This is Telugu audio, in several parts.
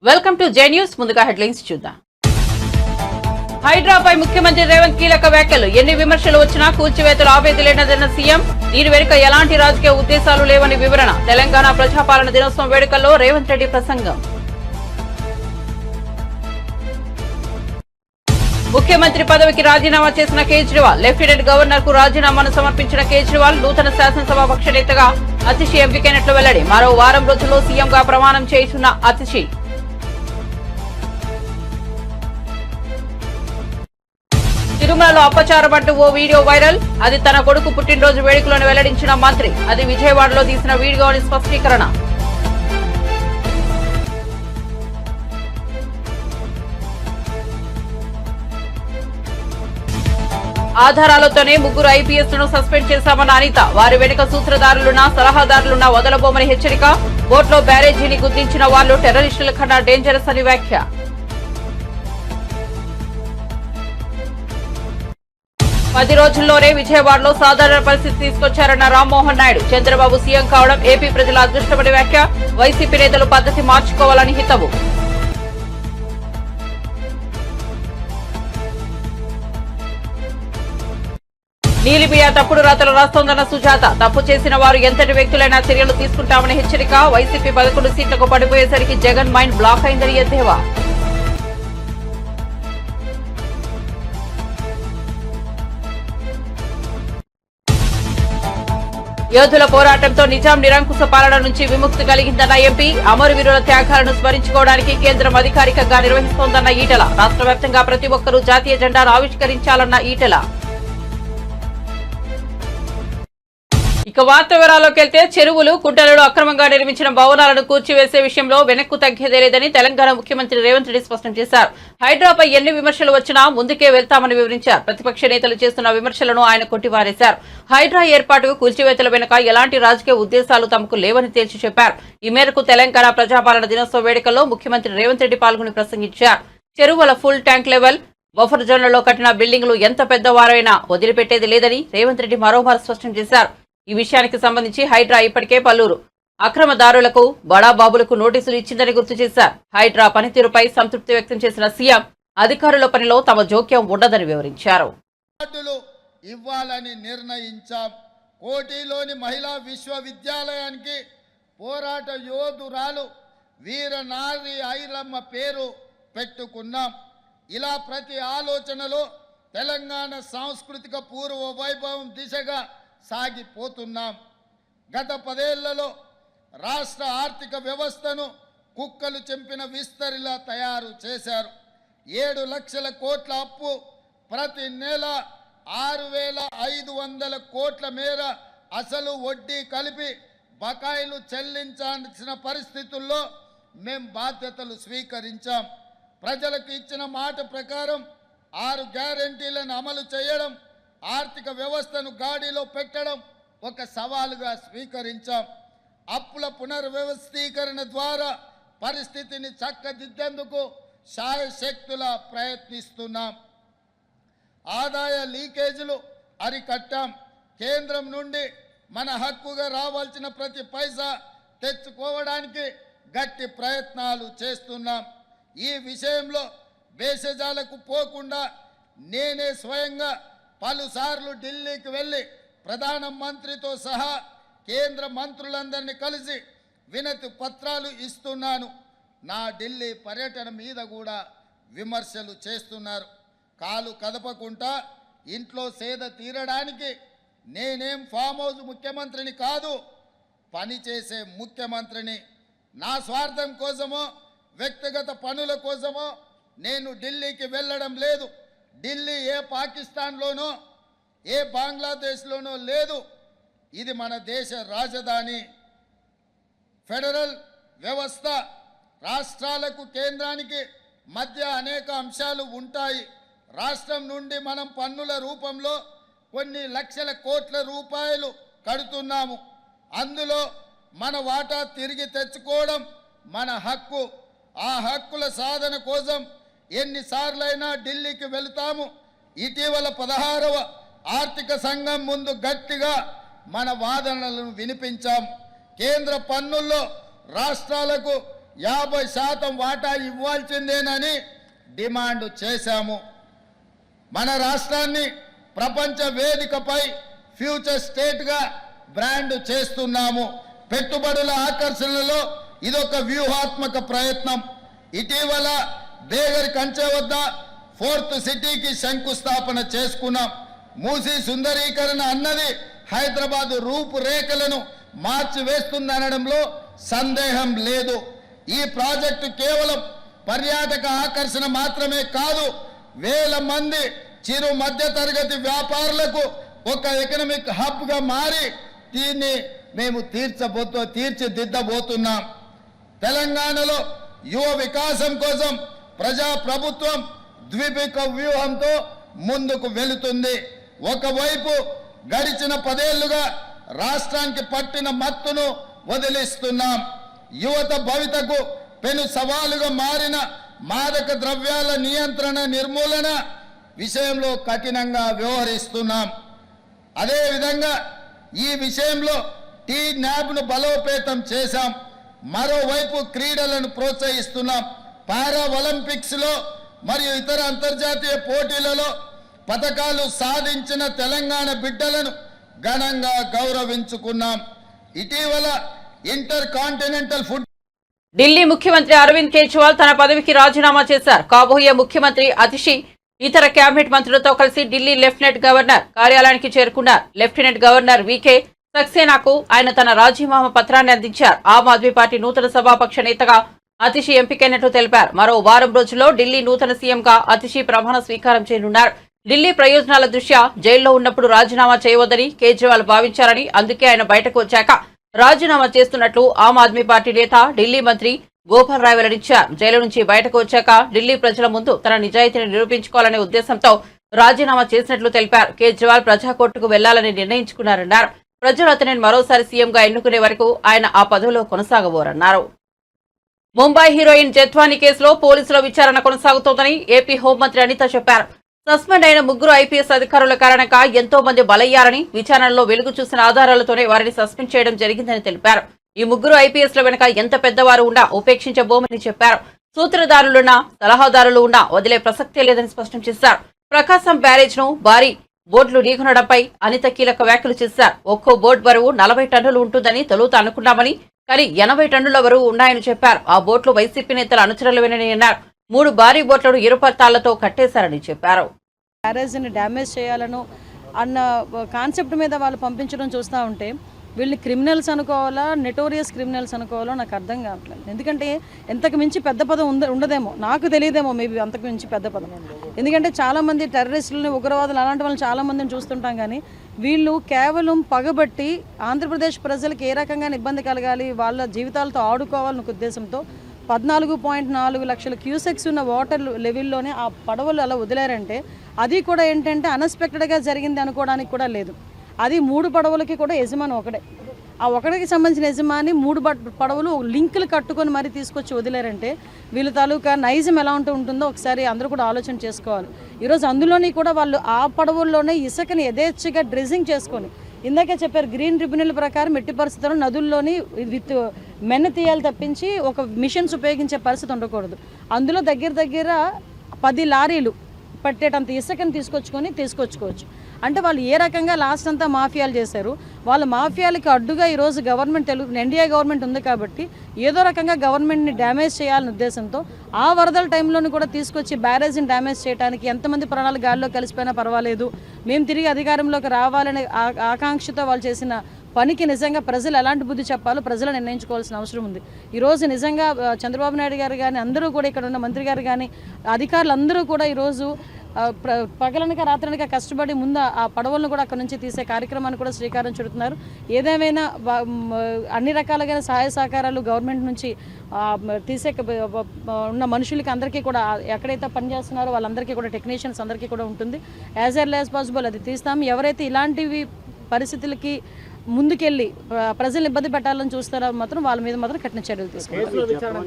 Welcome to J news. ముందుగా హెడ్లైన్స్ చూద్దాం. హైడ్రాపై ముఖ్యమంత్రి రేవంత్ కీలక వ్యాఖ్యలు. ఎన్ని విమర్శలు వచ్చినా కూల్చివేతలు ఆపేదిలేనదన్న సీఎం. దీని వెనుక ఎలాంటి రాజకీయ ఉద్దేశాలు లేవని వివరణ. తెలంగాణ ప్రజాపాలన దినోత్సవం వేడుకల్లో రేవంత్ రెడ్డి ప్రసంగం. ముఖ్యమంత్రి పదవికి రాజీనామా చేసిన కేజ్రీవాల్. లెఫ్టినెంట్ గవర్నర్ కు రాజీనామాను సమర్పించిన కేజ్రీవాల్ నూతన శాసనసభ పక్ష నేతగా అతిషి ఎంపికైనట్లు వెల్లడి. మరో వారం రోజుల్లో సీఎంగా ప్రమాణం చేస్తున్న అతిషి. తిరుమలలో అపచారమంటూ ఓ వీడియో వైరల్. అది తన కొడుకు పుట్టినరోజు వేడుకలను వెల్లడించిన మంత్రి. అది విజయవాడలో తీసిన వీడియో అని స్పష్టీకరణ. ఆధారాలతోనే ముగ్గురు ఐపీఎస్ లను సస్పెండ్ చేశామన్న అనిత. వారి వెనుక సూత్రధారులున్నా సలహాదారులున్నా వదలబోమని హెచ్చరిక. బోట్లో బ్యారేజీని గుర్తించిన వాళ్లు టెర్రరిస్టుల కన్నా డేంజరస్ అని వ్యాఖ్య. పది రోజుల్లోనే విజయవాడలో సాధారణ పరిస్థితి తీసుకొచ్చారన్న రామ్మోహన్ నాయుడు. చంద్రబాబు సీఎం కావడం ఏపీ ప్రజల అదృష్టమని వ్యాఖ్య. వైసీపీ నేతలు పద్ధతి మార్చుకోవాలని హితవు. నీలిబియా తప్పుడు రాతలు రాస్తోందన్న సుజాత. తప్పు చేసిన వారు ఎంతటి వ్యక్తులైనా చర్యలు తీసుకుంటామని హెచ్చరిక. వైసీపీ 11 సీట్లకు పడిపోయేసరికి జగన్ మైండ్ బ్లాక్ అయిందని ఎద్దేవా. యోధుల పోరాటంతో నిజాం నిరంకుశ పాలన నుంచి విముక్తి కలిగిందన్న ఎంపీ. అమరవీరుల త్యాగాలను స్మరించుకోవడానికి కేంద్రం అధికారికంగా నిర్వహిస్తోందన్న ఈటెల. రాష్ట్ర వ్యాప్తంగా ప్రతి ఒక్కరూ జాతీయ జెండాను ఆవిష్కరించాలన్న ఈటెల. ఇక వార్త వివరాల్లోకి వెళ్తే, చెరువులు కుంటలలో అక్రమంగా నిర్మించిన భవనాలను కూర్చివేసే విషయంలో వెనక్కు తగ్గేదే లేదని తెలంగాణ ముఖ్యమంత్రి రేవంత్ రెడ్డి స్పష్టం చేశారు. హైడ్రాపై ఎన్ని విమర్శలు వచ్చినా ముందుకే వెళ్తామని వివరించారు. ప్రతిపక్ష నేతలు చేస్తున్న విమర్శలను ఆయన కొట్టిపారేశారు. హైడ్రా ఏర్పాటు కూల్చివేతల వెనుక ఎలాంటి రాజకీయ ఉద్దేశాలు తమకు లేవని తేల్చి చెప్పారు. ఈ మేరకు తెలంగాణ ప్రజాపాలన దినోత్సవ వేడుకల్లో ముఖ్యమంత్రి రేవంత్ రెడ్డి పాల్గొని ప్రసంగించారు. చెరువుల ఫుల్ ట్యాంక్ లెవెల్ బఫర్ జోన్లలో కట్టిన బిల్డింగులు ఎంత పెద్దవారైనా వదిలిపెట్టేది లేదని రేవంత్ రెడ్డి మరోమారు స్పష్టం చేశారు. ఈ విషయానికి సంబంధించి హైడ్రా ఇప్పటికే పలువురు అక్రమదారులకు బడాబాబులకు నోటీసులు ఇచ్చిందని గుర్తు చేశారు. హైడ్రా పనితీరుపై సంతృప్తి వ్యక్తం చేసిన సీఎం అధికారుల పనిలో తమ జోక్యం ఉండదని వివరించారు. ఇవ్వాలని నిర్ణయించాం. కోటిలోని మహిళా విశ్వవిద్యాలయానికి పోరాట యోధురాలు వీరనారి ఐలమ్మ పేరు పెట్టుకున్నాం. ఇలా ప్రతి ఆలోచనలో తెలంగాణ సాంస్కృతిక పూర్వ వైభవం దిశగా సాగిపోతున్నాం. గత 10 ఏళ్లలో రాష్ట్ర ఆర్థిక వ్యవస్థను కుక్కలు చెంపిన విస్తరిలా తయారు చేశారు. 7 లక్షల కోట్ల అప్పు, ప్రతి నెల 6,500 కోట్ల మేర అసలు వడ్డీ కలిపి బకాయిలు చెల్లించాల్సిన పరిస్థితుల్లో మేం బాధ్యతలు స్వీకరించాం. ప్రజలకు ఇచ్చిన మాట ప్రకారం 6 గ్యారెంటీలను అమలు చేయడం, ఆర్థిక వ్యవస్థను గాడిలో పెట్టడం ఒక సవాలుగా స్వీకరించాం. అప్పుల పునర్వ్యవస్థీకరణ ద్వారా పరిస్థితిని చక్కదిద్దేందుకు శాయశక్తులా ప్రయత్నిస్తున్నాం. ఆదాయ లీకేజీలు అరికట్టాం. కేంద్రం నుండి మన హక్కుగా రావాల్సిన ప్రతి పైసా తెచ్చుకోవడానికి గట్టి ప్రయత్నాలు చేస్తున్నాం. ఈ విషయంలో భేషజాలకు పోకుండా నేనే స్వయంగా పలుసార్లు ఢిల్లీకి వెళ్ళి ప్రధానమంత్రితో సహా కేంద్ర మంత్రులందరినీ కలిసి వినతి పత్రాలు ఇస్తున్నాను. నా ఢిల్లీ పర్యటన మీద కూడా విమర్శలు చేస్తున్నారు. కాలు కదపకుండా ఇంట్లో సేద తీరడానికి నేనేం ఫామ్ హౌస్ ముఖ్యమంత్రిని కాదు, పనిచేసే ముఖ్యమంత్రిని. నా స్వార్థం కోసమో వ్యక్తిగత పనుల కోసమో నేను ఢిల్లీకి వెళ్ళడం లేదు. ఢిల్లీ ఏ పాకిస్తాన్లోనో ఏ బంగ్లాదేశ్లోనో లేదు. ఇది మన దేశ రాజధాని. ఫెడరల్ వ్యవస్థ రాష్ట్రాలకు కేంద్రానికి మధ్య అనేక అంశాలు ఉంటాయి. రాష్ట్రం నుండి మనం పన్నుల రూపంలో కొన్ని లక్షల కోట్ల రూపాయలు కడుతున్నాము. అందులో మన వాటా తిరిగి తెచ్చుకోవడం మన హక్కు. ఆ హక్కుల సాధన కోసం ఎన్నిసార్లైనా ఢిల్లీకి వెళుతాము. ఇటీవల 16వ ఆర్థిక సంఘం ముందు గట్టిగా మన వాదనలను వినిపించాం. కేంద్ర పన్నుల్లో రాష్ట్రాలకు 50% వాటా ఇవ్వాల్సిందేనని డిమాండ్ చేశాము. మన రాష్ట్రాన్ని ప్రపంచ వేదికపై ఫ్యూచర్ స్టేట్గా బ్రాండ్ చేస్తున్నాము. పెట్టుబడుల ఆకర్షణలో ఇదొక వ్యూహాత్మక ప్రయత్నం. ఇటీవల దేగరి కంచె వద్ద 4th సిటీకి శంకుస్థాపన చేసుకున్నాం. మూసీ సుందరీకరణ అన్నది హైదరాబాద్ రూపురేఖలను మార్చివేస్తుందనడంలో సందేహం లేదు. ఈ ప్రాజెక్టు కేవలం పర్యాటక ఆకర్షణ మాత్రమే కాదు, వేల మంది చిరు మధ్య తరగతి వ్యాపారులకు ఒక ఎకనామిక్ హబ్గా మారి దీన్ని మేము తీర్చిదిద్దబోతున్నాం. తెలంగాణలో యువ వికాసం కోసం ప్రజా ప్రభుత్వం ద్విముఖ వ్యూహంతో ముందుకు వెళుతుంది. ఒకవైపు గడిచిన 10 ఏళ్లుగా రాష్ట్రానికి పట్టిన మత్తును వదిలిస్తున్నాం. యువత భవితకు పెను సవాలుగా మారిన మాదక ద్రవ్యాల నియంత్రణ నిర్మూలన విషయంలో కఠినంగా వ్యవహరిస్తున్నాం. అదేవిధంగా ఈ విషయంలో టీనాబ్ను బలోపేతం చేశాం. మరోవైపు క్రీడలను ప్రోత్సహిస్తున్నాం. పారా ఒలింపిక్స్లో మరియు ఇతర అంతర్జాతీయ పోటీలలో పతకాలు సాధించిన తెలంగాణ బిడ్డలను ఘనంగా గౌరవించుకున్నాం. ఇటీవల ఇంటర్ కాంటినెంటల్ ఫుడ్ ఢిల్లీ ముఖ్యమంత్రి అరవింద్ కేజ్రీవాల్ తన పదవికి రాజీనామా చేశారు. కాబోయే ముఖ్యమంత్రి అతిషి ఇతర కేబినెట్ మంత్రులతో కలిసి ఢిల్లీ లెఫ్టినెంట్ గవర్నర్ కార్యాలయానికి చేరుకున్నారు. లెఫ్టినెంట్ గవర్నర్ వికే సక్సేనాకు ఆయన తన రాజీనామా పత్రాన్ని అందించారు. ఆమ్ ఆద్మీ పార్టీ నూతన సభాపక్ష నేతగా అతిషి ఎంపికైనట్లు తెలిపారు. మరో వారం రోజుల్లో ఢిల్లీ నూతన సీఎంగా అతిషి ప్రమాణ స్వీకారం చేయనున్నారు. ఢిల్లీ ప్రయోజనాల దృష్ట్యా జైల్లో ఉన్నప్పుడు రాజీనామా చేయవద్దని కేజ్రీవాల్ భావించారని, అందుకే ఆయన బయటకు వచ్చాక రాజీనామా చేస్తున్నట్లు ఆమ్ ఆద్మీ పార్టీ నేత ఢిల్లీ మంత్రి గోపాల్ రాయ్ వెల్లడించారు. జైలు నుంచి బయటకు వచ్చాక ఢిల్లీ ప్రజల ముందు తన నిజాయితీని నిరూపించుకోవాలనే ఉద్దేశంతో రాజీనామా చేసినట్లు తెలిపారు. కేజ్రీవాల్ ప్రజాకోర్టుకు వెళ్లాలని నిర్ణయించుకున్నారన్నారు. ప్రజలు అతనిని మరోసారి సీఎంగా ఎన్నుకునే వరకు ఆయన ఆ పదవిలో కొనసాగబోరన్నారు. ముంబై హీరోయిన్ జత్వానీ కేసులో పోలీసుల విచారణ కొనసాగుతోందని ఏపీ హోంమంత్రి అనిత చెప్పారు. సస్పెండ్ అయిన 3 ఐపీఎస్ అధికారుల కారణంగా ఎంతో మంది బలయ్యారని, విచారణలో వెలుగు చూసిన ఆధారాలతోనే వారిని సస్పెండ్ చేయడం జరిగిందని తెలిపారు. ఈ 3 ఐపీఎస్ల వెనుక ఎంత పెద్దవారు ఉన్నా ఉపేక్షించబోమని చెప్పారు. సూత్రధారులున్నా సలహాదారులు ఉన్నా వదిలే ప్రసక్తే లేదని స్పష్టం చేశారు. ప్రకాశం బ్యారేజ్ ను భారీ బోట్లు ఢీకొనడంపై అనిత కీలక వ్యాఖ్యలు చేశారు. ఒక్కో బోట్ బరువు 40 టన్నులు ఉంటుందని తొలుత అనుకున్నామని, కానీ 80 టన్నుల బరువు ఉన్నాయని చెప్పారు. ఆ బోట్లు వైసీపీ నేతల అనుచరులవేనని అన్నారు. 3 భారీ బోట్లను ఇరుపత్తాలతో కట్టేశారని చెప్పారు. బ్యారేజ్ని డ్యామేజ్ చేయాలను అన్న కాన్సెప్ట్ మీద వాళ్ళు పంపించడం చూస్తూ ఉంటే వీళ్ళని క్రిమినల్స్ అనుకోవాలా, నెటోరియస్ క్రిమినల్స్ అనుకోవాలో నాకు అర్థం కావట్లేదు. ఎందుకంటే ఎంతకు మించి పెద్ద పదం ఉండదేమో, నాకు తెలియదేమో మేబీ అంతకు మించి పెద్ద పదం. ఎందుకంటే చాలామంది టెర్రరిస్టులని, ఉగ్రవాదులు అలాంటి వాళ్ళని చాలామందిని చూస్తుంటాం. కానీ వీళ్ళు కేవలం పగబట్టి ఆంధ్రప్రదేశ్ ప్రజలకు ఏ రకంగా ఇబ్బంది కలగాలి, వాళ్ళ జీవితాలతో ఆడుకోవాలన్న ఉద్దేశంతో 14.4 లక్షల క్యూసెక్స్ ఉన్న వాటర్ లెవెల్లోనే ఆ పడవలు అలా వదిలేరంటే అది కూడా ఏంటంటే అన్ఎక్స్పెక్టెడ్గా జరిగింది అనుకోవడానికి కూడా లేదు. అది 3 పడవలకి కూడా యజమాని ఒకడే. ఆ ఒకటికి సంబంధించిన యజమాని 3 పడవలు లింకులు కట్టుకొని మరీ తీసుకొచ్చి వదిలేరంటే వీళ్ళ తాలూకా నైజం ఎలా ఉంటుందో ఒకసారి అందరూ కూడా ఆలోచన చేసుకోవాలి. ఈరోజు అందులోని కూడా వాళ్ళు ఆ పడవల్లోనే ఇసుకని యథేచ్ఛగా డ్రెజింగ్ చేసుకొని, ఇందాకే చెప్పారు గ్రీన్ ట్రిబ్యునల్ ప్రకారం ఎట్టి పరిస్థితుల్లో నదుల్లోని విత్ మెన్న తీయాలి తప్పించి ఒక మిషన్స్ ఉపయోగించే పరిస్థితి ఉండకూడదు. అందులో దగ్గర 10 లారీలు పట్టేటంత ఇసుకని తీసుకొచ్చుకోవచ్చు. అంటే వాళ్ళు ఏ రకంగా లాస్ట్ అంతా మాఫియాలు చేశారు. వాళ్ళ మాఫియాలకి అడ్డుగా ఈరోజు గవర్నమెంట్ ఎన్డీఏ గవర్నమెంట్ ఉంది కాబట్టి ఏదో రకంగా గవర్నమెంట్ని డ్యామేజ్ చేయాలనే ఉద్దేశంతో ఆ వరదల టైంలోని కూడా తీసుకొచ్చి బ్యారేజ్ని డ్యామేజ్ చేయడానికి ఎంతమంది ప్రాణాలు గాలిలో కలిసిపోయినా పర్వాలేదు, మేము తిరిగి అధికారంలోకి రావాలనే ఆకాంక్షతో వాళ్ళు చేసిన పనికి నిజంగా ప్రజలు ఎలాంటి బుద్ధి చెప్పాలో ప్రజలు నిర్ణయించుకోవాల్సిన అవసరం ఉంది. ఈరోజు నిజంగా చంద్రబాబు నాయుడు గారు కానీ అందరూ కూడా ఇక్కడ ఉన్న మంత్రి గారు కానీ అధికారులు అందరూ కూడా ఈరోజు పగలనక రాత్రనక కష్టపడి ముందు ఆ పడవలను కూడా అక్కడ నుంచి తీసే కార్యక్రమాన్ని కూడా శ్రీకారం చుడుతున్నారు. ఏదేమైనా అన్ని రకాలుగా సహాయ సహకారాలు గవర్నమెంట్ నుంచి తీసే ఉన్న మనుషులకి అందరికీ కూడా ఎక్కడైతే పనిచేస్తున్నారో వాళ్ళందరికీ కూడా టెక్నీషియన్స్ అందరికీ కూడా ఉంటుంది. యాజ్ ఎర్లీ యాజ్ పాసిబుల్ అది తీస్తాం. ఎవరైతే ఇలాంటివి పరిస్థితులకి ముందుకెళ్ళి ప్రజలను ఇబ్బంది పెట్టాలని చూస్తారో మాత్రం వాళ్ళ మీద మాత్రం కఠిన చర్యలు తీసుకుంటారు.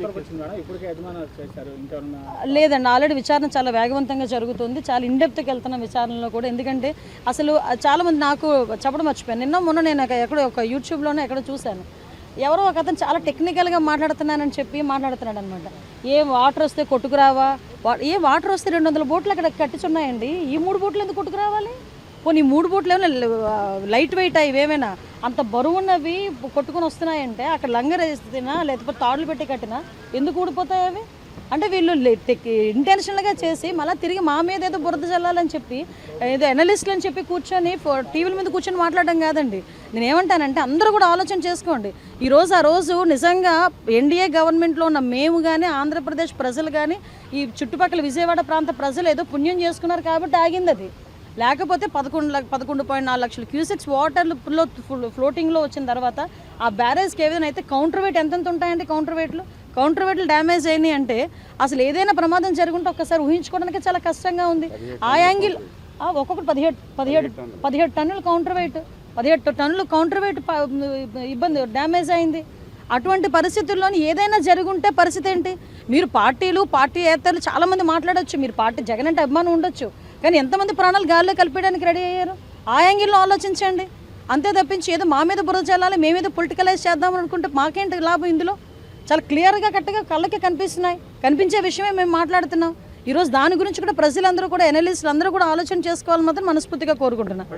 లేదండి, ఆల్రెడీ విచారణ చాలా వేగవంతంగా జరుగుతుంది. చాలా ఇన్డెప్త్కి వెళ్తున్న విచారణలో కూడా. ఎందుకంటే అసలు చాలామంది నాకు చెప్పడం మర్చిపోయాను. మొన్న నేను ఎక్కడో ఒక యూట్యూబ్లోనే ఎక్కడో చూశాను. ఎవరో ఒక అతను చాలా టెక్నికల్గా మాట్లాడుతున్నానని చెప్పి మాట్లాడుతున్నాడు అనమాట. ఏ వాటర్ వస్తే కొట్టుకురావా, ఏ వాటర్ వస్తే 200 బోట్లు అక్కడ కట్టించున్నాయండి, ఈ 3 బోట్లు ఎందుకు కొట్టుకురావాలి? పోనీ 3 బోట్లు ఏమైనా లైట్ వెయిట్ ఇవేమైనా అంత బరువున్నవి కొట్టుకొని వస్తున్నాయంటే అక్కడ లంగర్ వేస్తున్నా లేకపోతే తాడులు పెట్టి కట్టినా ఎందుకు ఊడిపోతాయి అవి? అంటే వీళ్ళు ఇంటెన్షనల్గా చేసి మళ్ళీ తిరిగి మా మీద ఏదో బురద చల్లాలని చెప్పి ఏదో అనలిస్టులు అని చెప్పి కూర్చొని టీవీల మీద కూర్చొని మాట్లాడడం కాదండి. నేను ఏమంటానంటే అందరూ కూడా ఆలోచన చేసుకోండి. ఆ రోజు నిజంగా ఎన్డీఏ గవర్నమెంట్లో ఉన్న మేము కానీ ఆంధ్రప్రదేశ్ ప్రజలు కానీ ఈ చుట్టుపక్కల విజయవాడ ప్రాంత ప్రజలు ఏదో పుణ్యం చేసుకున్నారు కాబట్టి ఆగింది అది. లేకపోతే 11.4 లక్షల క్యూసెక్స్ వాటర్లో ఫ్లోటింగ్లో వచ్చిన తర్వాత ఆ బ్యారేజ్కి ఏదైనా అయితే కౌంటర్ వెయిట్ ఎంతెంత ఉంటాయండి? కౌంటర్ వెయిట్లు డ్యామేజ్ అయినాయి అంటే అసలు ఏదైనా ప్రమాదం జరుగుంటే ఒక్కసారి ఊహించుకోవడానికి చాలా కష్టంగా ఉంది. ఆ యాంగిల్ ఒక్కొక్కటి 17 టన్నులు కౌంటర్ వెయిట్, 17 టన్నులు కౌంటర్ వెయిట్ ఇబ్బంది డ్యామేజ్ అయింది. అటువంటి పరిస్థితుల్లోని ఏదైనా జరుగుంటే పరిస్థితి ఏంటి? మీరు పార్టీ ఏతరులు చాలామంది మాట్లాడచ్చు, మీరు పార్టీ జగన్ అంటే అభిమానం ఉండొచ్చు, కానీ ఎంతమంది ప్రాణాలు గాల్లో కలిపేయడానికి రెడీ అయ్యారు? ఆ యాంగిల్లో ఆలోచించండి. అంతే తప్పించి ఏదో మా మీద బురద చల్లాలి, మేమేదో పొలిటికలైజ్ చేద్దాం అనుకుంటే మాకేంటి లాభం ఇందులో? చాలా క్లియర్గా కరెక్ట్గా కళ్ళకి కనిపించే విషయమే మేము మాట్లాడుతున్నాం. ఈరోజు దాని గురించి కూడా ప్రజలందరూ కూడా ఎనలిస్టులు అందరూ కూడా ఆలోచన చేసుకోవాలని మాత్రం మనస్ఫూర్తిగా కోరుకుంటున్నాను.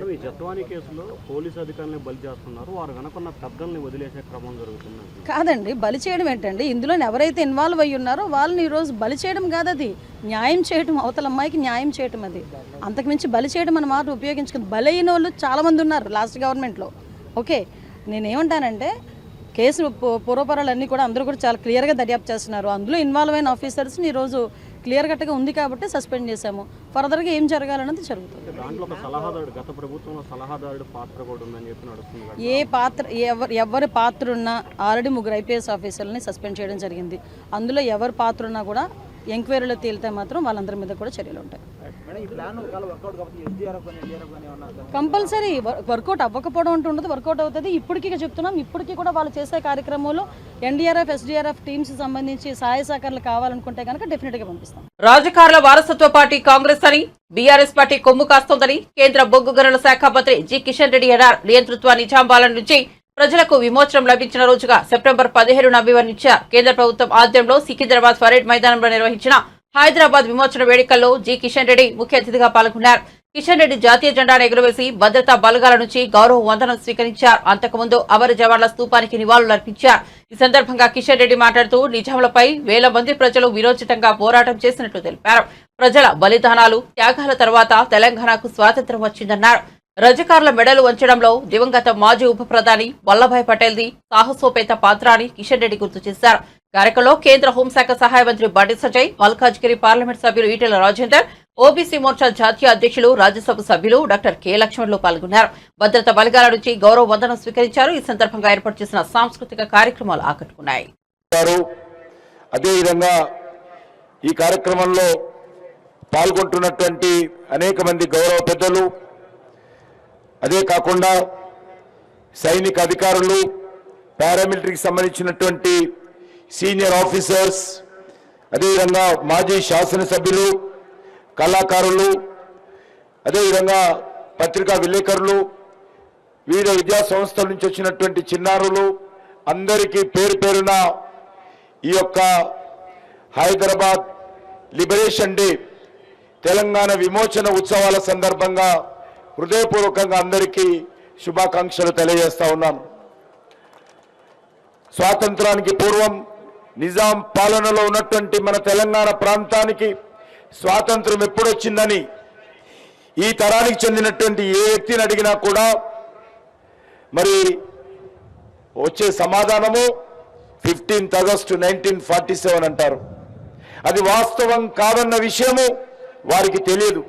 కాదండి, బలి చేయడం ఏంటండి? ఇందులో ఎవరైతే ఇన్వాల్వ్ అయ్యి ఉన్నారో వాళ్ళని ఈరోజు బలి చేయడం కాదు, అది న్యాయం చేయడం, అవతల అమ్మాయికి న్యాయం చేయడం. అది అంతకుమించి బలి చేయడం అన్న మాట ఉపయోగించుకుంది. బలైన వాళ్ళు చాలామంది ఉన్నారు లాస్ట్ గవర్నమెంట్లో. ఓకే, నేనేమంటానంటే కేసు పూర్వపరాలన్నీ కూడా అందరూ కూడా చాలా క్లియర్గా దర్యాప్తు చేస్తున్నారు. అందులో ఇన్వాల్వ్ అయిన ఆఫీసర్స్ని ఈరోజు క్లియర్ కట్గా ఉంది కాబట్టి సస్పెండ్ చేశాము. ఫర్దర్గా ఏం జరగాలన్నది జరుగుతుంది. ఏ పాత్ర ఎవరి పాత్ర ఉన్నా ఆల్రెడీ 3 IPS ఆఫీసర్లని సస్పెండ్ చేయడం జరిగింది. అందులో ఎవరి పాత్ర ఉన్నా కూడా ఎంక్వైరీలో తేలితే మాత్రం వాళ్ళందరి మీద కూడా చర్యలు ఉంటాయి. కంపల్సరీ వర్కౌట్ అవ్వకపోవడం అంటూ ఉండదు, వర్కౌట్ అవుతుంది. ఇప్పటికీ చెప్తున్నాం, ఇప్పటికీ కూడా వాళ్ళు చేసే కార్యక్రమంలో NDRF, SDRF టీమ్స్ సంబంధించి సహాయ సహకారాలు కావాలనుకుంటే కనుక డెఫినెట్గా పంపిస్తాం. రాజకారుల వారసత్వ పార్టీ కాంగ్రెస్ అని బీఆర్ఎస్ పార్టీ కొమ్ము కాస్తోందని కేంద్ర బొగ్గు గనుల శాఖ మంత్రి జి కిషన్ రెడ్డి అన్నారు. నియంతృత్వ నిజాంబాల నుంచి ప్రజలకు విమోచనం లభించిన రోజుగా సెప్టెంబర్ 17న అభివర్ణించారు. కేంద్ర ప్రభుత్వం ఆధ్వర్యంలో సికింద్రాబాద్ పరేడ్ మైదానంలో నిర్వహించిన హైదరాబాద్ విమోచన వేడుకల్లో జి కిషన్ రెడ్డి ముఖ్య అతిథిగా పాల్గొన్నారు. కిషన్ రెడ్డి జాతీయ జెండాను ఎగురవేసి భద్రతా బలగాల నుంచి గౌరవ వందనం స్వీకరించారు. అంతకుముందు అమర జవాన్ల స్తూపానికి నివాళులర్పించారు. ఈ సందర్భంగా కిషన్ రెడ్డి మాట్లాడుతూ నిజాంలపై వేల మంది ప్రజలు విరోచితంగా పోరాటం చేసినట్లు తెలిపారు. ప్రజల బలిదానాలు, త్యాగాల తర్వాత తెలంగాణకు స్వాతంత్ర్యం వచ్చిందన్నారు. రజకారుల మెడలు వంచడంలో దివంగత మాజీ ఉప ప్రధాని వల్లభాయ్ పటేల్ది సాహసోపేత పాత్ర అని కిషన్ రెడ్డి గుర్తు చేశారు. కార్యక్రమంలో కేంద్ర హోంశాఖ సహాయ మంత్రి బండి సంజయ్, మల్కాజ్గిరి పార్లమెంట్ సభ్యులు ఈటెల రాజేందర్, ఓబీసీ మోర్చా జాతీయ అధ్యక్షులు, రాజ్యసభ సభ్యులు డాక్టర్ కె లక్ష్మణులు పాల్గొన్నారు. భద్రతా బలగాల నుంచి గౌరవ వందనం స్వీకరించారు. ఈ సందర్భంగా ఏర్పాటు చేసిన సాంస్కృతిక కార్యక్రమాలు ఆకట్టుకున్నాయి. అదేవిధంగా ఈ కార్యక్రమంలో పాల్గొంటున్నటువంటి అనేక మంది గౌరవ పెద్దలు, అదే కాకుండా సైనిక అధికారులు, పారామిలిటరీకి సంబంధించినటువంటి సీనియర్ ఆఫీసర్స్, అదేవిధంగా మాజీ శాసనసభ్యులు, కళాకారులు, అదేవిధంగా పత్రికా విలేకరులు, వివిధ విద్యా సంస్థల నుంచి వచ్చినటువంటి చిన్నారులు అందరికీ పేరు పేరున ఈ యొక్క హైదరాబాద్ లిబరేషన్ డే తెలంగాణ విమోచన ఉత్సవాల సందర్భంగా హృదయపూర్వకంగా అందరికీ శుభాకాంక్షలు తెలియజేస్తా ఉన్నాను. స్వాతంత్రానికి పూర్వం నిజాం పాలనలో ఉన్నటువంటి మన తెలంగాణ ప్రాంతానికి స్వాతంత్రం ఎప్పుడొచ్చిందని ఈ తరానికి చెందినటువంటి ఏ వ్యక్తిని అడిగినా కూడా మరి వచ్చే సమాధానము 15th August 1947 అంటారు. అది వాస్తవం కాదన్న విషయము వారికి తెలియదు.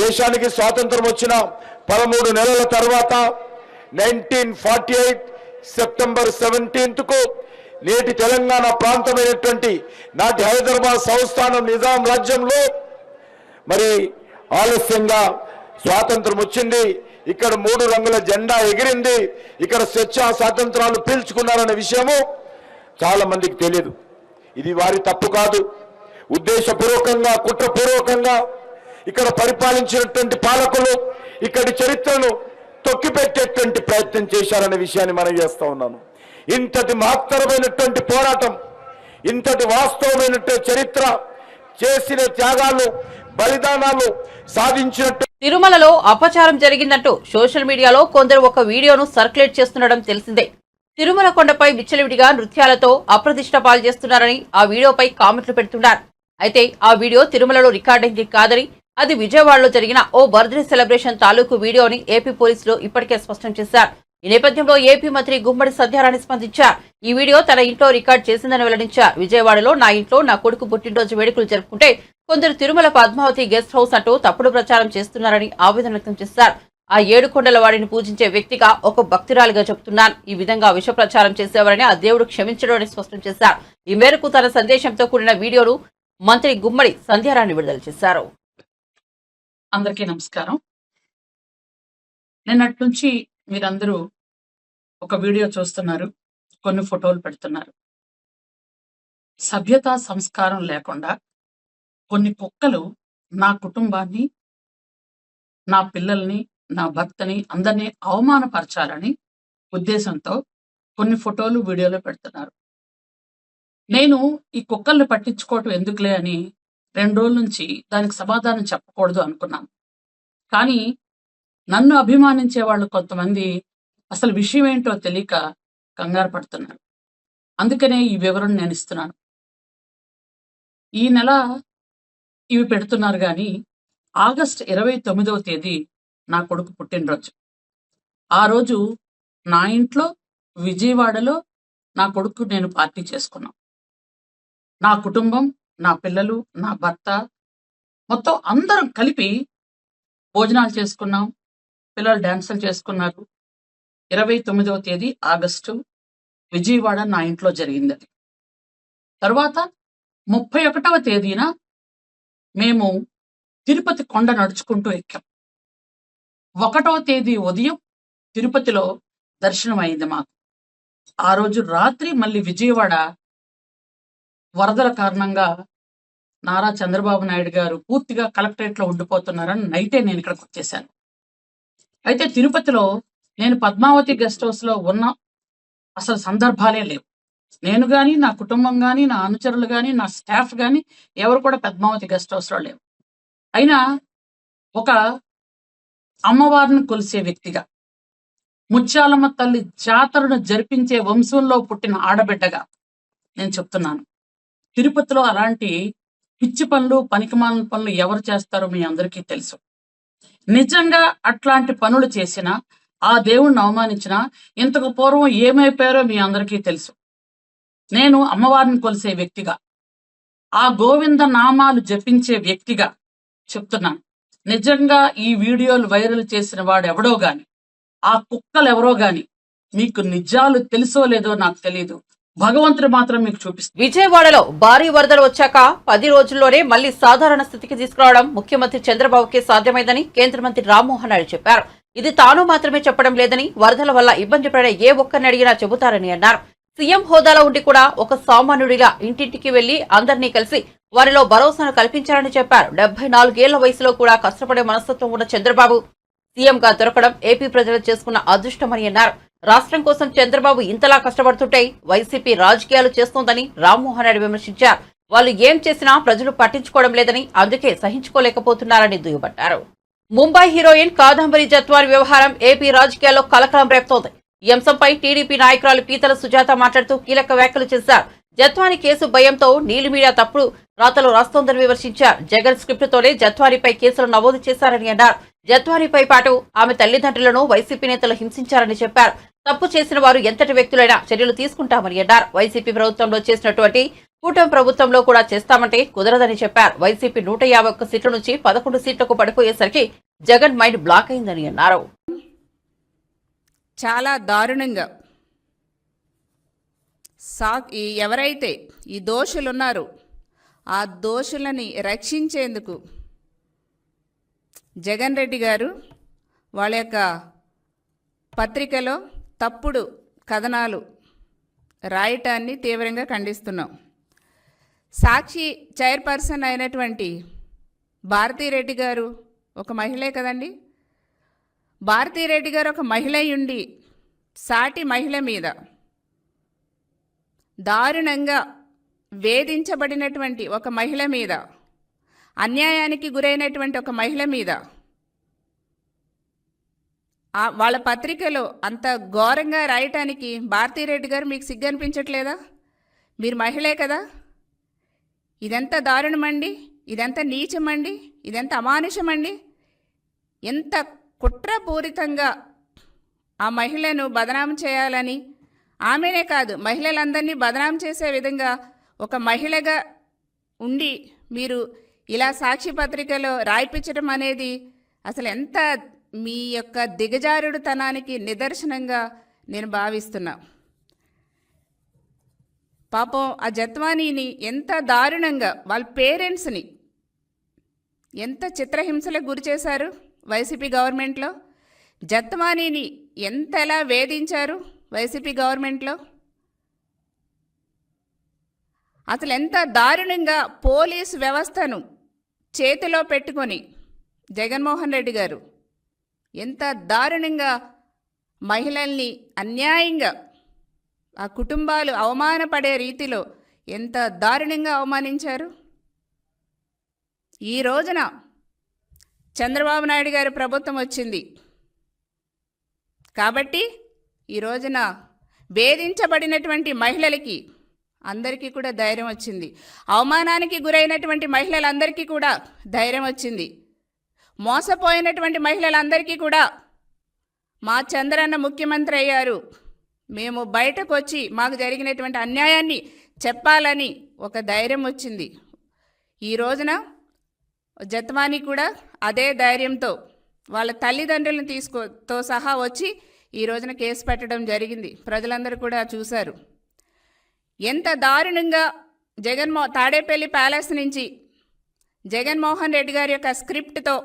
దేశానికి స్వాతంత్రం వచ్చిన 13 నెలల తర్వాత 1948 సెప్టెంబర్ 17కు నేటి తెలంగాణ ప్రాంతమైనటువంటి నాటి హైదరాబాద్ సంస్థానం నిజాం రాజ్యంలో మరి ఆలస్యంగా స్వాతంత్రం వచ్చింది. ఇక్కడ 3 రంగుల జెండా ఎగిరింది. ఇక్కడ స్వేచ్ఛా స్వాతంత్రాలు పీల్చుకున్నారనే విషయము చాలా మందికి తెలియదు. ఇది వారి తప్పు కాదు. ఉద్దేశపూర్వకంగా, కుట్రపూర్వకంగా ఇక్కడ పరిపాలించినటువంటి పాలకులు ఇక్కడి చరిత్రను తొక్కిపెట్టేటువంటి ప్రయత్నం చేశారనే విషయాన్ని మనం చేస్తా ఉన్నాను. ఇంతటి మహత్తరమైనటువంటి పోరాటం, ఇంతటి వాస్తవమైనటువంటి చరిత్ర, చేసిన త్యాగాలు, బలిదానాలు సాధించినట్టు తిరుమలలో అపచారం జరిగిందంటూ సోషల్ మీడియాలో కొందరు ఒక వీడియోను సర్క్యులేట్ చేస్తుండడం తెలిసిందే. తిరుమల కొండపై విచ్చలవిడిగా నృత్యాలతో అప్రదిష్ట పాలు చేస్తున్నారని ఆ వీడియోపై కామెంట్లు పెడుతున్నారు. అయితే ఆ వీడియో తిరుమలలో రికార్డింగ్ కాదని, అది విజయవాడలో జరిగిన ఓ బర్త్డే సెలబ్రేషన్ తాలూకు వీడియోని ఏపీ పోలీసులు ఇప్పటికే స్పష్టం చేశారు. ఈ నేపథ్యంలో ఏపీ మంత్రి గుమ్మడి సంధ్యారాణి స్పందించారు. ఈ వీడియో తన ఇంట్లో రికార్డ్ చేసిందని వెల్లడించారు. విజయవాడలో నా ఇంట్లో నా కొడుకు పుట్టినరోజు వేడుకలు జరుపుకుంటే కొందరు తిరుమల పద్మావతి గెస్ట్ హౌస్ అంటూ తప్పుడు ప్రచారం చేస్తున్నారని ఆవేదన వ్యక్తం చేశారు. ఆ 7 కొండల వాడిని పూజించే వ్యక్తిగా ఒక భక్తురాలిగా చెబుతున్నాను. ఈ విధంగా విష ప్రచారం చేసేవారని ఆ దేవుడు క్షమించడం అని స్పష్టం చేశారు. ఈ మేరకు తన సందేశంతో కూడిన వీడియోను మంత్రి గుమ్మడి సంధ్యారాణి విడుదల చేశారు. అందరికీ నమస్కారం. నిన్నటి నుంచి మీరందరూ ఒక వీడియో చూస్తున్నారు, కొన్ని ఫోటోలు పెడుతున్నారు. సభ్యత సంస్కారం లేకుండా కొన్ని కుక్కలు నా కుటుంబాన్ని, నా పిల్లల్ని, నా భర్తని, అందరినీ అవమానపరచాలని ఉద్దేశంతో కొన్ని ఫోటోలు, వీడియోలు పెడుతున్నారు. నేను ఈ కుక్కల్ని పట్టించుకోవటం ఎందుకులే అని 2 రోజుల నుంచి దానికి సమాధానం చెప్పకూడదు అనుకున్నాను. కానీ నన్ను అభిమానించే వాళ్ళు కొంతమంది అసలు విషయం ఏంటో తెలియక కంగారు పడుతున్నారు. అందుకనే ఈ వివరణ నేను ఇస్తున్నాను. ఈ నెల ఇవి పెడుతున్నారు, కానీ ఆగస్టు 29వ తేదీ నా కొడుకు పుట్టినరోజు. ఆ రోజు నా ఇంట్లో విజయవాడలో నా కొడుకు నేను పార్టీ చేసుకున్నాం. నా కుటుంబం, నా పిల్లలు, నా భర్త, మొత్తం అందరం కలిపి భోజనాలు చేసుకున్నాం. పిల్లలు డాన్సులు చేసుకున్నారు. 29వ తేదీ ఆగస్టు విజయవాడ నా ఇంట్లో జరిగింది. అది తర్వాత 31వ తేదీన మేము తిరుపతి కొండ నడుచుకుంటూ ఎక్కాం. 1వ తేదీ ఉదయం తిరుపతిలో దర్శనం అయింది మాకు. ఆ రోజు రాత్రి మళ్ళీ విజయవాడ వరదల కారణంగా నారా చంద్రబాబు నాయుడు గారు పూర్తిగా కలెక్టరేట్ లో ఉండిపోతున్నారని నైటే నేను ఇక్కడికి వచ్చేసాను. అయితే తిరుపతిలో నేను పద్మావతి గెస్ట్ హౌస్ లో ఉన్న అసలు సందర్భాలే లేవు. నేను గాని, నా కుటుంబం గాని, నా అనుచరులు గాని, నా స్టాఫ్ గాని ఎవరు కూడా పద్మావతి గెస్ట్ హౌస్ లో లేవు. అయినా ఒక అమ్మవారిని కొలిసే వ్యక్తిగా, ముత్యాలమ్మ తల్లి జాతరను జరిపించే వంశంలో పుట్టిన ఆడబిడ్డగా నేను చెప్తున్నాను, తిరుపతిలో అలాంటి పిచ్చి పనులు, పనికిమాలిన పనులు ఎవరు చేస్తారో మీ అందరికీ తెలుసు. నిజంగా అట్లాంటి పనులు చేసినా, ఆ దేవుణ్ణి అవమానించినా ఇంతకు పూర్వం ఏమైపోయారో మీ అందరికీ తెలుసు. నేను అమ్మవారిని కొలిసే వ్యక్తిగా, ఆ గోవింద నామాలు జపించే వ్యక్తిగా చెప్తున్నాను. నిజంగా ఈ వీడియోలు వైరల్ చేసిన వాడు ఎవడో గాని, ఆ కుక్కలు ఎవరో గాని, మీకు నిజాలు తెలుసో లేదో నాకు తెలియదు. భగవంతుడు మాత్రం మీకు చూపిస్తుంది. విజయవాడలో భారీ వరదలు వచ్చాక 10 రోజుల్లోనే మళ్లీ సాధారణ స్థితికి తీసుకురావడం ముఖ్యమంత్రి చంద్రబాబుకే సాధ్యమైందని కేంద్ర మంత్రి రామ్మోహన్ నాయుడు చెప్పారు. ఇది తాను మాత్రమే చెప్పడం లేదని, వరదల వల్ల ఇబ్బంది పడే ఏ ఒక్కరిని అడిగినా చెబుతారని అన్నారు. సీఎం హోదాలో ఉండి కూడా ఒక సామాన్యుడిలా ఇంటింటికి వెళ్లి అందరినీ కలిసి వారిలో భరోసాను కల్పించారని చెప్పారు. 74 ఏళ్ల వయసులో కూడా కష్టపడే మనస్తత్వం ఉన్న చంద్రబాబు సీఎంగా దొరకడం ఏపీ ప్రజలు చేసుకున్న అదృష్టమని అన్నారు. రాష్ట్రం కోసం చంద్రబాబు ఇంతలా కష్టపడుతుంటే వైసీపీ రాజకీయాలు చేస్తోందని రామ్మోహన్ నాయుడు విమర్శించారు. వాళ్ళు ఏం చేసినా ప్రజలు పట్టించుకోవడం లేదని, అందుకే సహించుకోలేకపోతున్నారని దుయ్యబట్టారు. ముంబై హీరోయిన్ కాదంబరి జత్వాని వ్యవహారం ఏపీ రాజకీయాల్లో కలకలం రేపుతోంది. ఈ అంశంపై టీడీపీ నాయకురాలు పీతల సుజాత మాట్లాడుతూ కీలక వ్యాఖ్యలు చేశారు. జత్వాని కేసు భయంతో నీలి మీడియా తప్పుడు రాతలు రాస్తోందని విమర్శించారు. జగన్ స్క్రిప్టుతోనే జత్వానిపై కేసులు నమోదు చేశారని అన్నారు. జత్వానిపై పాటు ఆమె తల్లిదండ్రులను వైసీపీ నేతలు హింసించారని చెప్పారు. తప్పు చేసిన వారు ఎంతటి వ్యక్తులైనా చర్యలు తీసుకుంటామని అన్నారు. వైసీపీ ప్రభుత్వంలో చేసినటువంటి కూటమి ప్రభుత్వంలో కూడా చేస్తామంటే కుదరదని చెప్పారు. వైసీపీ 151 సీట్ల నుంచి 11 సీట్లకు పడిపోయేసరికి జగన్ మైండ్ బ్లాక్ అయిందని అన్నారు. చాలా దారుణంగా ఎవరైతే ఈ దోషులు ఉన్నారో ఆ దోషులని రక్షించేందుకు జగన్ రెడ్డి గారు వాళ్ళ యొక్క పత్రికలో తప్పుడు కథనాలు రాయటాన్ని తీవ్రంగా ఖండిస్తున్నాం. సాక్షి చైర్పర్సన్ అయినటువంటి భారతీరెడ్డి గారు ఒక మహిళే కదండి. భారతీరెడ్డి గారు ఒక మహిళ ఉండి సాటి మహిళ మీద దారుణంగా వేధించబడినటువంటి ఒక మహిళ మీద, అన్యాయానికి గురైనటువంటి ఒక మహిళ మీద వాళ్ళ పత్రికలో అంత ఘోరంగా రాయటానికి భారతీరెడ్డి గారు మీకు సిగ్గు అనిపించట్లేదా? మీరు మహిళే కదా. ఇదెంత దారుణమండి, ఇదెంత నీచమండి, ఇదెంత అమానుషమండి. ఎంత కుట్రపూరితంగా ఆ మహిళను బదనాం చేయాలని, ఆమెనే కాదు మహిళలందరినీ బదనాం చేసే విధంగా ఒక మహిళగా ఉండి మీరు ఇలా సాక్షి పత్రికలో రాయిపించడం అనేది అసలు ఎంత మీ యొక్క దిగజారుడుతనానికి నిదర్శనంగా నేను భావిస్తున్నా. పాపం ఆ జత్వానీని ఎంత దారుణంగా వాళ్ళ పేరెంట్స్ని ఎంత చిత్రహింసలకు గురి చేశారు వైసీపీ గవర్నమెంట్లో. జత్వానీని ఎంతలా వేధించారు వైసీపీ గవర్నమెంట్లో. అసలు ఎంత దారుణంగా పోలీసు వ్యవస్థను చేతిలో పెట్టుకొని జగన్మోహన్ రెడ్డి గారు ఎంత దారుణంగా మహిళల్ని అన్యాయంగా ఆ కుటుంబాలు అవమానపడే రీతిలో ఎంత దారుణంగా అవమానించారు. ఈ రోజున చంద్రబాబు నాయుడు గారి ప్రభుత్వం వచ్చింది కాబట్టి ఈ రోజున వేధించబడినటువంటి మహిళలకి అందరికీ కూడా ధైర్యం వచ్చింది. అవమానానికి గురైనటువంటి మహిళలందరికీ కూడా ధైర్యం వచ్చింది. మోసపోయినటువంటి మహిళలందరికీ కూడా మా చంద్రన్న ముఖ్యమంత్రి అయ్యారు, మేము బయటకు వచ్చి మాకు జరిగినటువంటి అన్యాయాన్ని చెప్పాలని ఒక ధైర్యం వచ్చింది. ఈ రోజున జత్వానీ కూడా అదే ధైర్యంతో వాళ్ళ తల్లిదండ్రులను తో సహా వచ్చి ఈ రోజున కేసు పెట్టడం జరిగింది. ప్రజలందరూ కూడా చూశారు ఎంత దారుణంగా తాడేపల్లి ప్యాలెస్ నుంచి జగన్మోహన్ రెడ్డి గారి యొక్క స్క్రిప్ట్తో,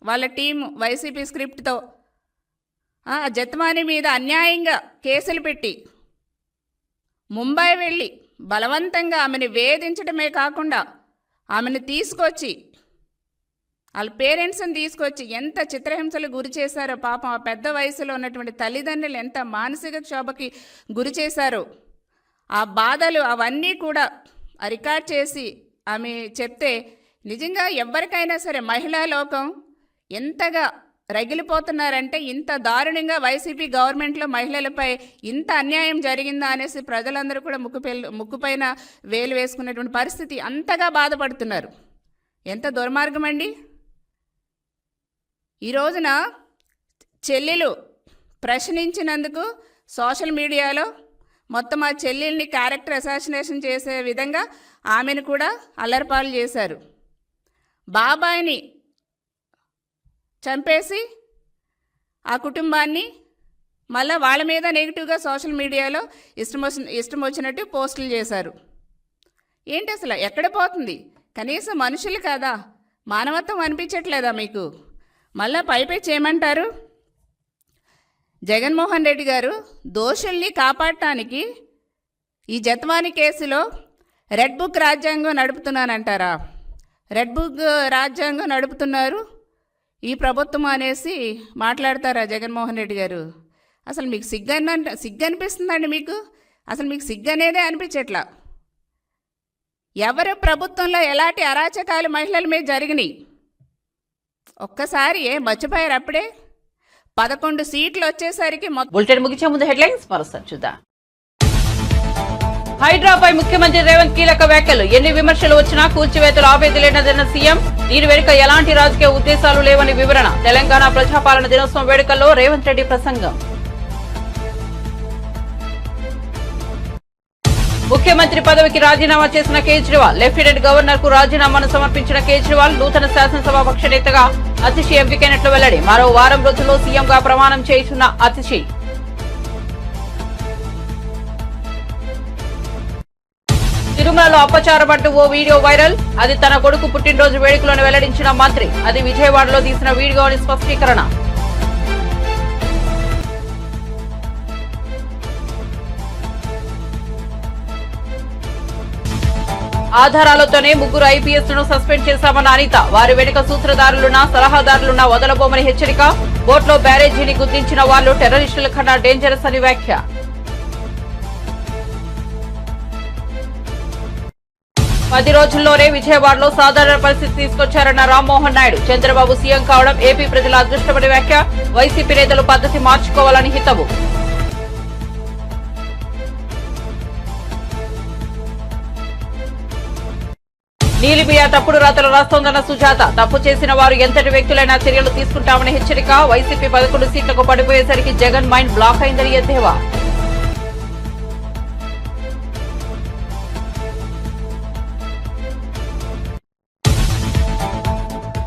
వాళ్ళ టీం వైసీపీ స్క్రిప్ట్తో జత్వానీ మీద అన్యాయంగా కేసులు పెట్టి ముంబై వెళ్ళి బలవంతంగా ఆమెను వేధించడమే కాకుండా ఆమెను తీసుకొచ్చి వాళ్ళ పేరెంట్స్ని తీసుకొచ్చి ఎంత చిత్రహింసలు గురి చేశారో. పాపం ఆ పెద్ద వయసులో ఉన్నటువంటి తల్లిదండ్రులు ఎంత మానసిక క్షోభకి గురి చేశారో. ఆ బాధలు అవన్నీ కూడా రికార్డ్ చేసి ఆమె చెప్తే నిజంగా ఎవరికైనా సరే మహిళా లోకం ఎంతగా రగిలిపోతున్నారంటే, ఇంత దారుణంగా వైసీపీ గవర్నమెంట్లో మహిళలపై ఇంత అన్యాయం జరిగిందా అనేసి ప్రజలందరూ కూడా ముక్కుపైన వేలు వేసుకునేటువంటి పరిస్థితి, అంతగా బాధపడుతున్నారు. ఎంత దుర్మార్గం అండి. ఈ రోజున చెల్లెలు ప్రశ్నించినందుకు సోషల్ మీడియాలో మొత్తం ఆ చెల్లెల్ని క్యారెక్టర్ అసాసినేషన్ చేసే విధంగా ఆమెను కూడా అల్లరిపాలు చేశారు. బాబాయిని చంపేసి ఆ కుటుంబాన్ని మళ్ళీ వాళ్ళ మీద నెగిటివ్గా సోషల్ మీడియాలో ఇష్టం వచ్చినట్టు పోస్టులు చేశారు. ఏంటి అసలు ఎక్కడ పోతుంది? కనీసం మనుషులు కదా, మానవత్వం అనిపించట్లేదా మీకు? మళ్ళా పైపై చేయమంటారు. జగన్మోహన్ రెడ్డి గారు దోషుల్ని కాపాడటానికి ఈ జత్వానీ కేసులో రెడ్ బుక్ రాజ్యాంగం నడుపుతున్నానంటారా? రెడ్ బుక్ రాజ్యాంగం నడుపుతున్నారు ఈ ప్రభుత్వం అనేసి మాట్లాడతారా జగన్మోహన్ రెడ్డి గారు? అసలు మీకు సిగ్గు అనిపిస్తుందండి మీకు? అసలు మీకు సిగ్గు అనేదే అనిపించట్లా. ఎవరు ప్రభుత్వంలో ఎలాంటి అరాచకాలు మహిళల మీద జరిగినాయి ఒక్కసారి మర్చిపోయారు అప్పుడే. 11 సీట్లు వచ్చేసరికి బులెటిన్ ముగించే ముందు హెడ్లైన్స్ మరోసారి చూద్దాం. హైడ్రాపై ముఖ్యమంత్రి రేవంత్ కీలక వ్యాఖ్యలు. ఎన్ని విమర్శలు వచ్చినా కూల్చివేతలు ఆపేది లేదన్న సీఎం. దీని వెనుక ఎలాంటి రాజకీయ ఉద్దేశాలు లేవని వివరణ. తెలంగాణ ప్రజాపాలన దినోత్సవం వేడుకల్లో రేవంత్ రెడ్డి ప్రసంగం. ముఖ్యమంత్రి పదవికి రాజీనామా చేసిన కేజ్రీవాల్. లెఫ్టినెంట్ గవర్నర్ కు రాజీనామాను సమర్పించిన కేజ్రీవాల్ నూతన శాసనసభాపక్ష నేతగా అతిషి ఎంపికైనట్లు వెల్లడి. మరో వారం రోజుల్లో సీఎంగా ప్రమాణం చేస్తున్న అతిషి. తిరుమలలో అపచారమంటూ ఓ వీడియో వైరల్. అది తన కొడుకు పుట్టినరోజు వేడుకలను వెల్లడించిన మంత్రి. అది విజయవాడలో తీసిన వీడియో అని స్పష్టీకరణ. ఆధారాలతోనే 3 ఐపీఎస్లను సస్పెండ్ చేశామన్న అనిత. వారి వెనుక సూత్రధారులున్నా సలహాదారులున్నా వదలబోమని హెచ్చరిక. బోట్లో బ్యారేజీని గుర్తించిన వాళ్లు టెర్రరిస్టుల కన్నా డేంజరస్ అని వ్యాఖ్య. 10 రోజుల్లోనే విజయవాడలో సాధారణ పరిస్థితి తీసుకొచ్చారన్న రామ్మోహన్ నాయుడు. చంద్రబాబు సీఎం కావడం ఏపీ ప్రజల అదృష్టమని వ్యాఖ్య. వైసీపీ నేతలు పద్ధతి మార్చుకోవాలని హితవు. నీలిమియా తప్పుడు రాతలు రాస్తోందన్న సుజాత. తప్పు చేసిన వారు ఎంతటి వ్యక్తులైనా చర్యలు తీసుకుంటామని హెచ్చరిక. వైసీపీ 11 సీట్లకు పడిపోయేసరికి జగన్ మైండ్ బ్లాక్ అయిందని ఎద్దేవా.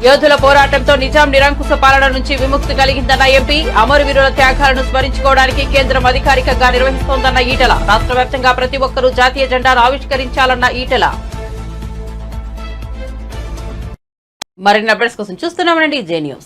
యోధుల పోరాటంతో నిజాం నిరంకుశ పాలన నుంచి విముక్తి కలిగిందన్న ఎంపీ. అమరవీరుల త్యాగాలను స్మరించుకోవడానికి కేంద్రం అధికారికంగా నిర్వహిస్తోందన్న ఈటెల. రాష్ట్ర వ్యాప్తంగా ప్రతి ఒక్కరూ జాతీయ జెండాను ఆవిష్కరించాలన్న ఈటెల. మరిన్ని అప్డేట్స్ కోసం చూస్తున్నామనండి జే న్యూస్.